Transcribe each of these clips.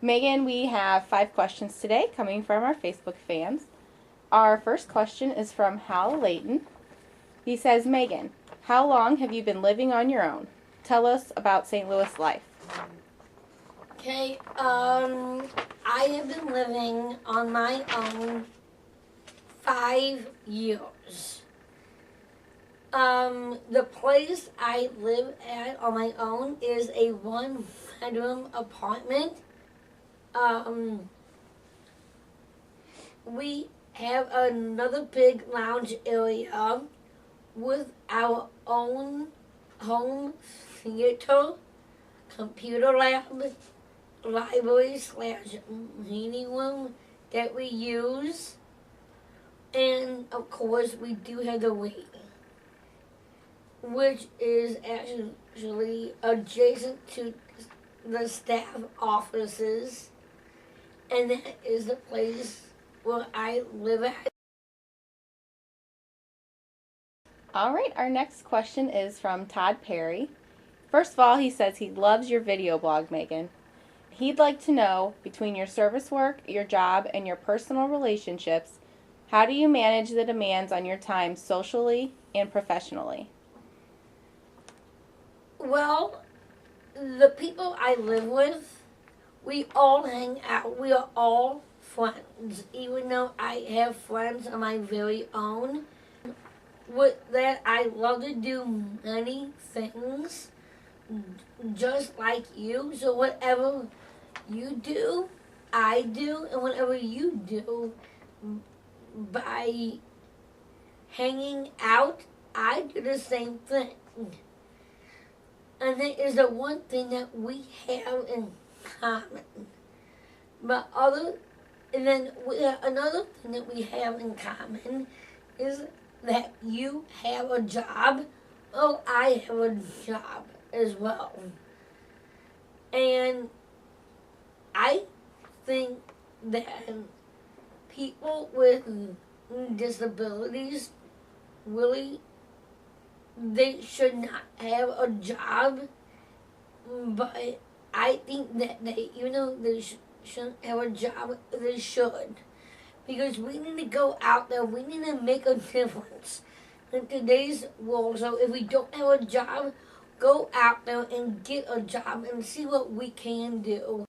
Megan, we have 5 questions today coming from our Facebook fans. Our first question is from Hal Layton. He says, Megan, how long have you been living on your own? Tell us about St. Louis life. Okay, I have been living on my own 5 years. The place I live at on my own is a 1-bedroom apartment. We have another big lounge area with our own home theater, computer lab, library/meeting room that we use, and of course we do have the wing, which is actually adjacent to the staff offices, and that is the place where I live at. All right, our next question is from Todd Perry. First of all, he says he loves your video blog, Megan. He'd like to know, between your service work, your job, and your personal relationships, how do you manage the demands on your time socially and professionally? Well, the people I live with, we all hang out. We are all friends, even though I have friends of my very own. With that, I love to do many things, just like you. So whatever you do, I do, and whatever you do, by hanging out, I do the same thing. And that is the one thing that we have in common. But another thing that we have in common is that you have a job. Oh, I have a job as well. And I think that people with disabilities really, they should not have a job, but I think that they, even though they shouldn't have a job, they should. Because we need to go out there, we need to make a difference in today's world. So if we don't have a job, go out there and get a job and see what we can do.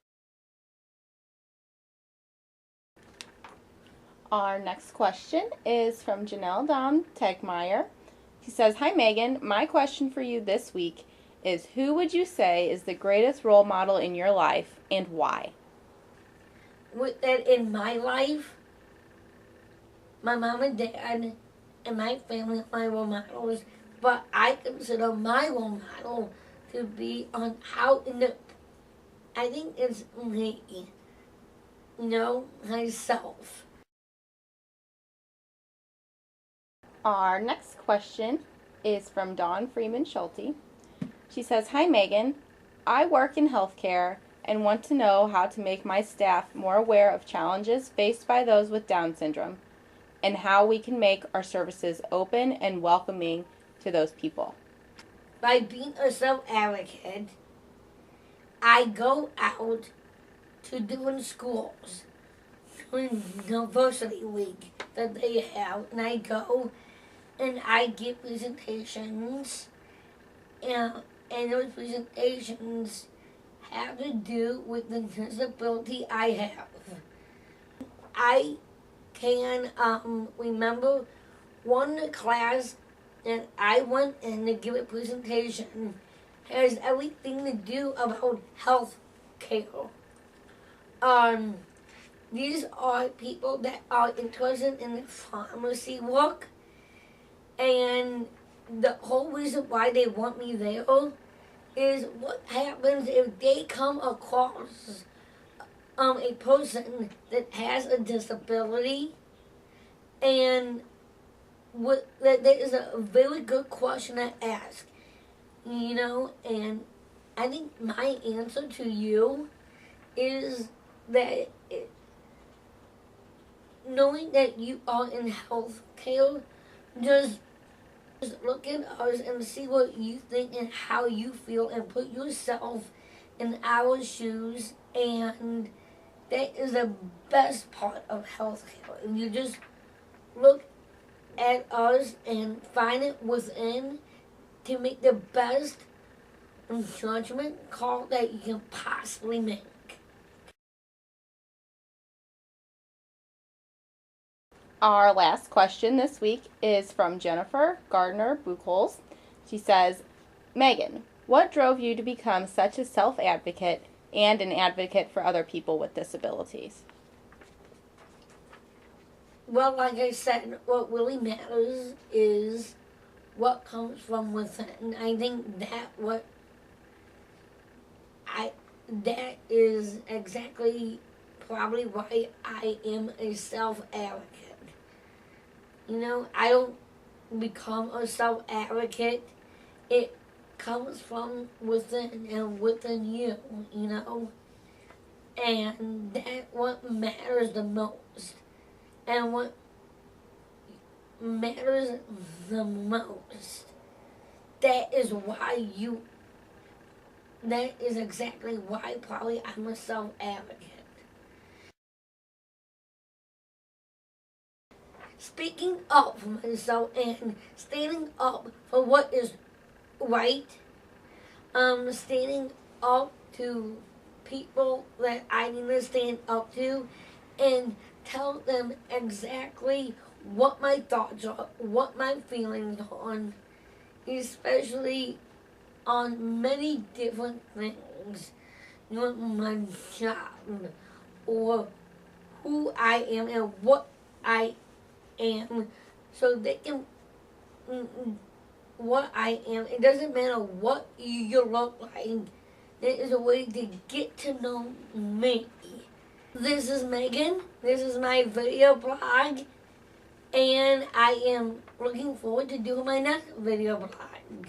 Our next question is from Janelle Dawn Tegmeyer. He says, Hi Megan, my question for you this week is, who would you say is the greatest role model in your life and why? With that in my life, my mom and dad and my family are my role models, but I consider my role model to be on I think it's me, myself. Our next question is from Dawn Freeman Schulte. She says, Hi Megan, I work in healthcare and want to know how to make my staff more aware of challenges faced by those with Down syndrome and how we can make our services open and welcoming to those people. By being a self-advocate, I go out to different schools during University Week that they have, and I go and I give presentations, and those presentations have to do with the disability I have. I can remember one class that I went in to give a presentation has everything to do about health care. These are people that are interested in the pharmacy work, and the whole reason why they want me there is what happens if they come across a person that has a disability, and that is a very good question to ask, and I think my answer to you is that knowing that you are in healthcare, just look at us and see what you think and how you feel and put yourself in our shoes and That is the best part of healthcare. And you just look at us and find it within to make the best judgment call that you can possibly make. Our last question this week is from Jennifer Gardner Buchholz. She says, Megan, what drove you to become such a self-advocate and an advocate for other people with disabilities? Well, like I said, what really matters is what comes from within. I think that is exactly probably why I am a self-advocate. You know, I don't become a self-advocate. It comes from within and within you, you know. And that's what matters the most. And what matters the most, that is exactly why probably I'm a self-advocate. Speaking up for myself and standing up for what is right, standing up to people that I need to stand up to, and tell them exactly what my thoughts are, what my feelings are on, especially on many different things. You know, my job, or who I am and what I am, so they can what I am. It doesn't matter what you look like. There is a way to get to know me. This is Megan. This is my video blog. And I am looking forward to doing my next video blog.